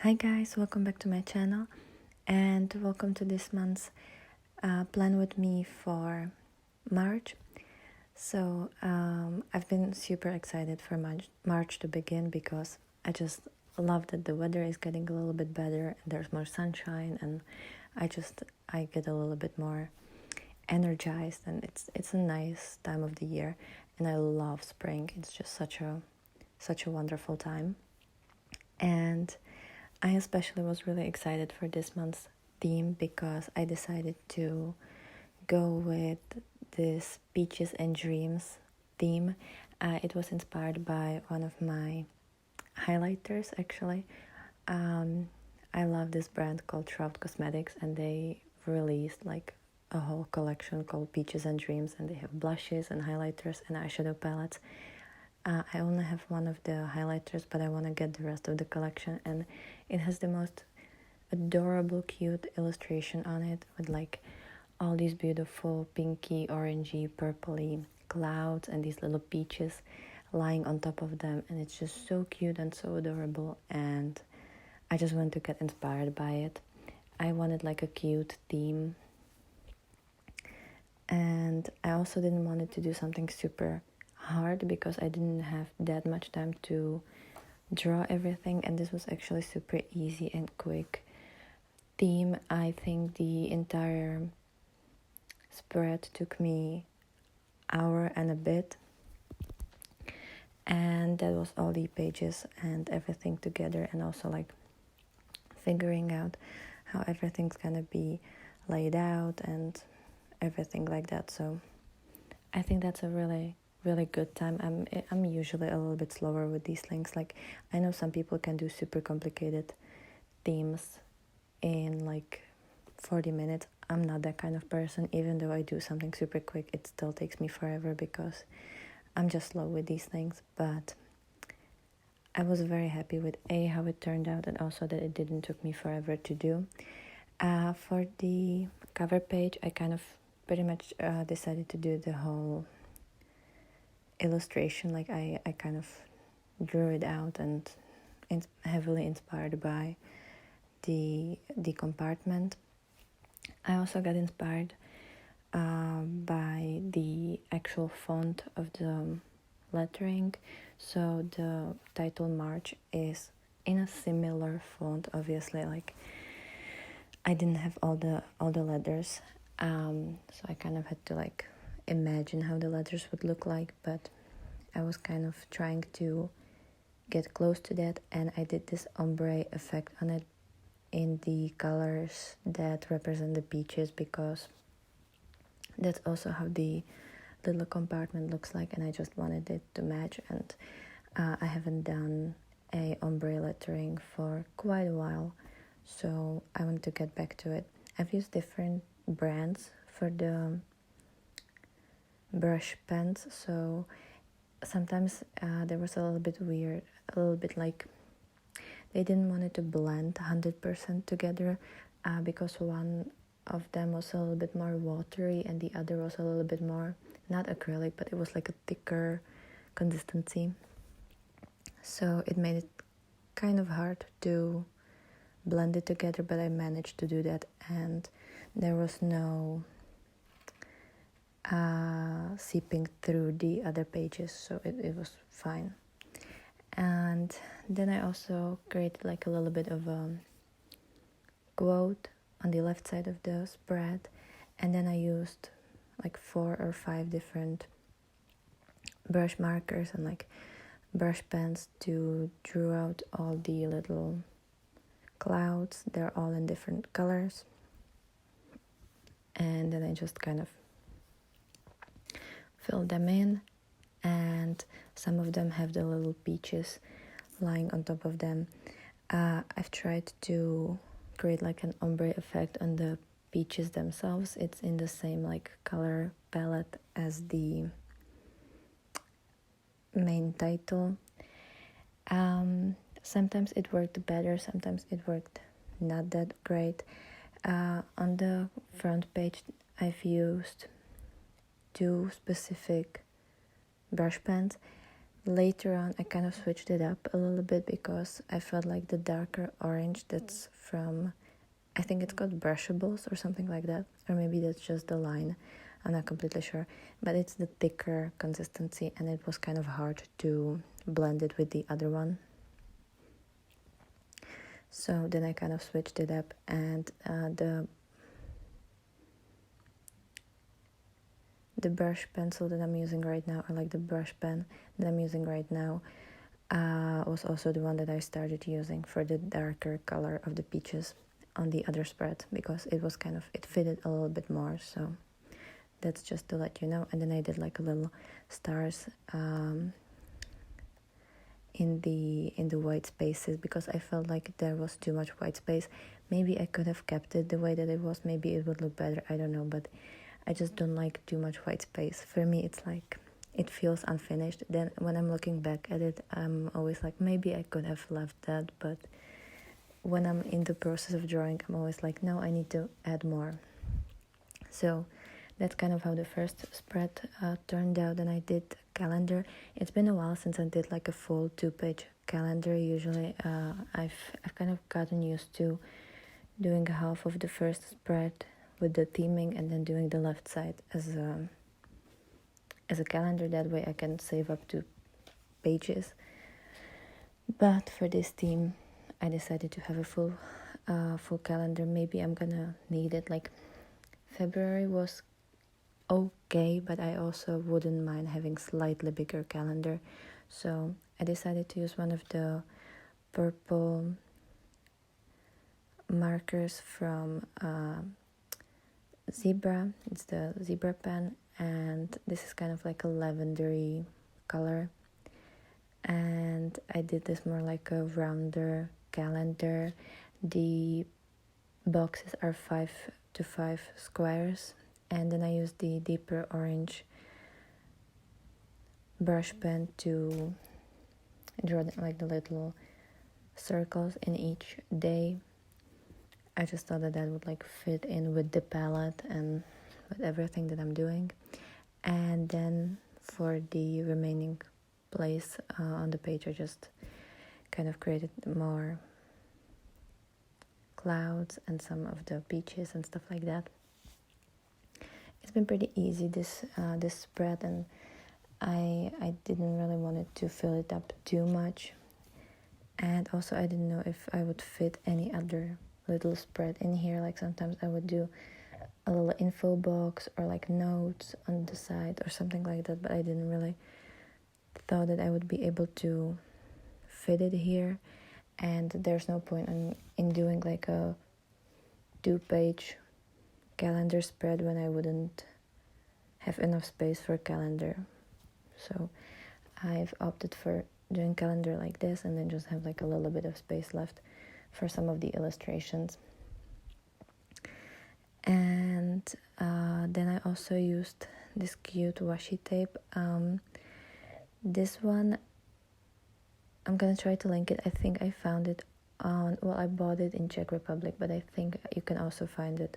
Hi guys, welcome back to my channel and welcome to this month's plan with me for March. So I've been super excited for March to begin because I just love that the weather is getting a little bit better and there's more sunshine, and I get a little bit more energized, and it's a nice time of the year, and I love spring. It's just such a wonderful time. And I especially was really excited for this month's theme because I decided to go with this Peaches and Dreams theme. It was inspired by one of my highlighters, actually. I love this brand called Trout Cosmetics, and they released like a whole collection called Peaches and Dreams, and they have blushes and highlighters and eyeshadow palettes. I only have one of the highlighters, but I want to get the rest of the collection, and it has the most adorable, cute illustration on it with like all these beautiful pinky, orangey, purpley clouds and these little peaches lying on top of them, and it's just so cute and so adorable, and I just wanted to get inspired by it. I wanted like a cute theme, and I also didn't want it to do something super hard because I didn't have that much time to draw everything, and this was actually super easy and quick theme. I think the entire spread took me hour and a bit, and that was all the pages and everything together, and also like figuring out how everything's gonna be laid out and everything like that. So I think that's a really good time. I'm usually a little bit slower with these things. Like, I know some people can do super complicated themes in like 40 minutes. I'm not that kind of person. Even though I do something super quick, it still takes me forever because I'm just slow with these things. But I was very happy with how it turned out, and also that it didn't took me forever to do. For the cover page, I kind of pretty much decided to do the whole illustration. Like I kind of drew it out, and heavily inspired by the compartment. I also got inspired by the actual font of the lettering. So the title March is in a similar font, obviously. Like, I didn't have all the letters, so I kind of had to like imagine how the letters would look like, but I was kind of trying to get close to that, and I did this ombre effect on it in the colors that represent the peaches, because that's also how the little compartment looks like, and I just wanted it to match. And I haven't done a ombre lettering for quite a while, so I want to get back to it. I've used different brands for the brush pens, so sometimes there was a little bit like they didn't want it to blend 100% together, because one of them was a little bit more watery and the other was a little bit more, not acrylic, but it was like a thicker consistency. So it made it kind of hard to blend it together, but I managed to do that, and there was no seeping through the other pages, so it was fine. And then I also created like a little bit of a quote on the left side of the spread, and then I used like 4 or 5 different brush markers and like brush pens to draw out all the little clouds. They're all in different colors, and then I just kind of filled them in, and some of them have the little peaches lying on top of them. I've tried to create like an ombre effect on the peaches themselves. It's in the same like color palette as the main title. Sometimes it worked better, sometimes it worked not that great. On the front page, I've used 2 specific brush pens, later on I kind of switched it up a little bit because I felt like the darker orange that's from, I think it's called brushables or something like that, or maybe that's just the line, I'm not completely sure, but it's the thicker consistency and it was kind of hard to blend it with the other one. So then I kind of switched it up, and the brush pencil that I'm using right now, or like the brush pen that I'm using right now, was also the one that I started using for the darker color of the peaches on the other spread, because it was kind of, it fitted a little bit more. So that's just to let you know. And then I did like a little stars in the white spaces, because I felt like there was too much white space. Maybe I could have kept it the way that it was, maybe it would look better, I don't know, but I just don't like too much white space. For me, it's like, it feels unfinished. Then when I'm looking back at it, I'm always like, maybe I could have left that, but when I'm in the process of drawing, I'm always like, no, I need to add more. So that's kind of how the first spread turned out. And I did calendar. It's been a while since I did like a full 2-page calendar. Usually I've kind of gotten used to doing half of the first spread with the theming and then doing the left side as a calendar. That way I can save up 2 pages. But for this theme, I decided to have a full calendar. Maybe I'm gonna need it. Like February was okay, but I also wouldn't mind having slightly bigger calendar. So I decided to use one of the purple markers from Zebra. It's the Zebra pen, and this is kind of like a lavendery color. And I did this more like a rounder calendar. The boxes are 5 to 5 squares, and then I used the deeper orange brush pen to draw like the little circles in each day. I just thought that would like fit in with the palette and with everything that I'm doing. And then for the remaining place on the page, I just kind of created more clouds and some of the peaches and stuff like that. It's been pretty easy, this spread, and I didn't really want it to fill it up too much. And also I didn't know if I would fit any other little spread in here. Like sometimes I would do a little info box or like notes on the side or something like that, but I didn't really thought that I would be able to fit it here. And there's no point in doing like a 2-page calendar spread when I wouldn't have enough space for calendar. So I've opted for doing calendar like this, and then just have like a little bit of space left for some of the illustrations. And then I also used this cute washi tape. This one, I'm gonna try to link it. I think I found it on, well, I bought it in Czech Republic, but I think you can also find it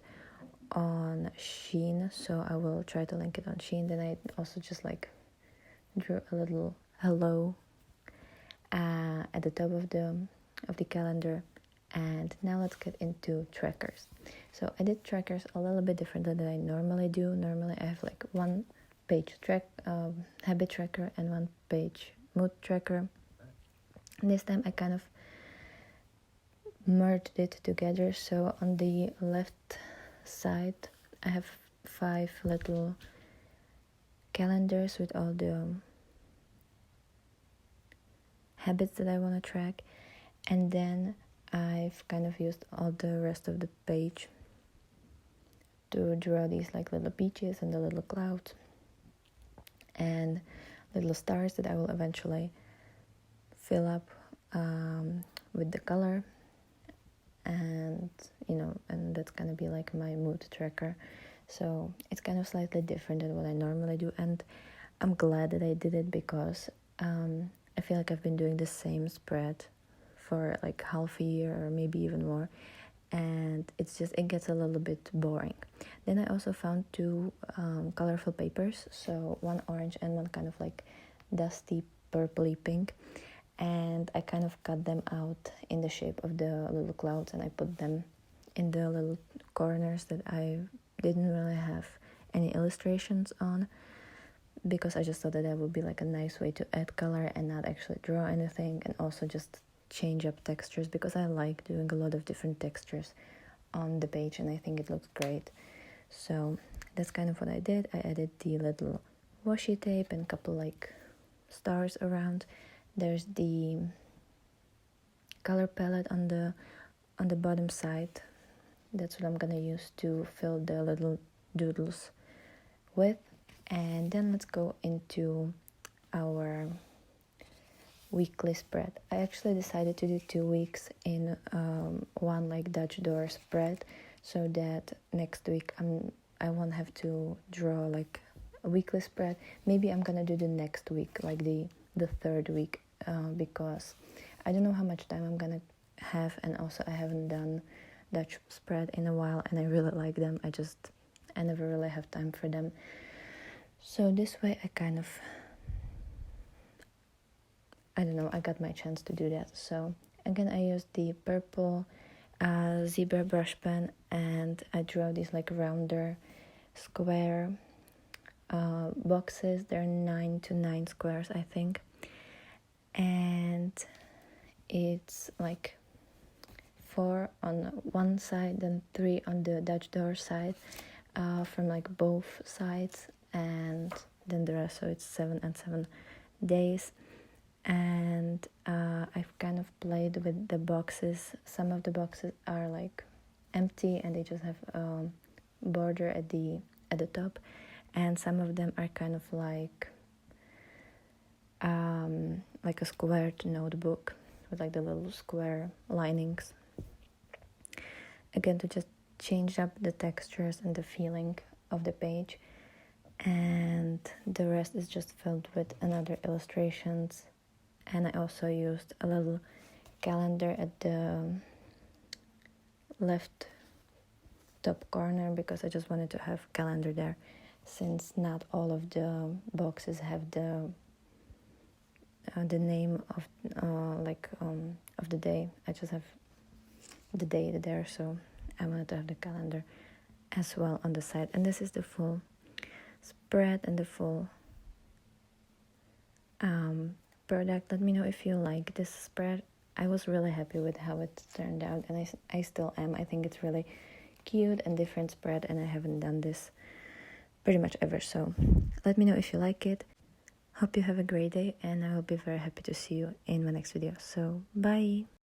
on Shein, so I will try to link it on Shein. Then I also just like drew a little hello at the top of the calendar. And now let's get into trackers. So I did trackers a little bit differently than I normally do. Normally I have like 1-page habit tracker and 1-page mood tracker. This time I kind of merged it together. So on the left side I have 5 little calendars with all the habits that I want to track, and then I've kind of used all the rest of the page to draw these like little peaches and the little clouds and little stars that I will eventually fill up with the color. And and that's gonna be like my mood tracker. So it's kind of slightly different than what I normally do, and I'm glad that I did it, because I feel like I've been doing the same spread for like half a year or maybe even more, and it gets a little bit boring. Then I also found 2 colorful papers, so one orange and one kind of like dusty purpley pink, and I kind of cut them out in the shape of the little clouds, and I put them in the little corners that I didn't really have any illustrations on, because I just thought that would be like a nice way to add color and not actually draw anything, and also just change up textures, because I like doing a lot of different textures on the page and I think it looks great. So that's kind of what I did. I added the little washi tape and a couple like stars around. There's the color palette on the bottom side. That's what I'm gonna use to fill the little doodles with. And then let's go into our weekly spread. I actually decided to do 2 weeks in one like Dutch door spread, so that next week I won't have to draw like a weekly spread. Maybe I'm gonna do the next week, like the third week, because I don't know how much time I'm gonna have, and also I haven't done Dutch spread in a while and I really like them. I never really have time for them. So this way I got my chance to do that. So again, I used the purple zebra brush pen, and I drew these like rounder square boxes. They're 9 to 9 squares, I think, and it's like 4 on one side, then 3 on the Dutch door side, from like both sides, and then the rest, so it's 7 and 7 days. And I've kind of played with the boxes. Some of the boxes are like empty and they just have a border at the top, and some of them are kind of like a squared notebook with like the little square linings, again to just change up the textures and the feeling of the page. And the rest is just filled with another illustrations. And I also used a little calendar at the left top corner, because I just wanted to have calendar there, since not all of the boxes have the name of of the day. I just have the date there, so I wanted to have the calendar as well on the side. And this is the full spread and the full product. Let me know if you like this spread. I was really happy with how it turned out, and I still am. I think it's really cute and different spread, and I haven't done this pretty much ever. So let me know if you like it. Hope you have a great day, and I will be very happy to see you in my next video. So bye.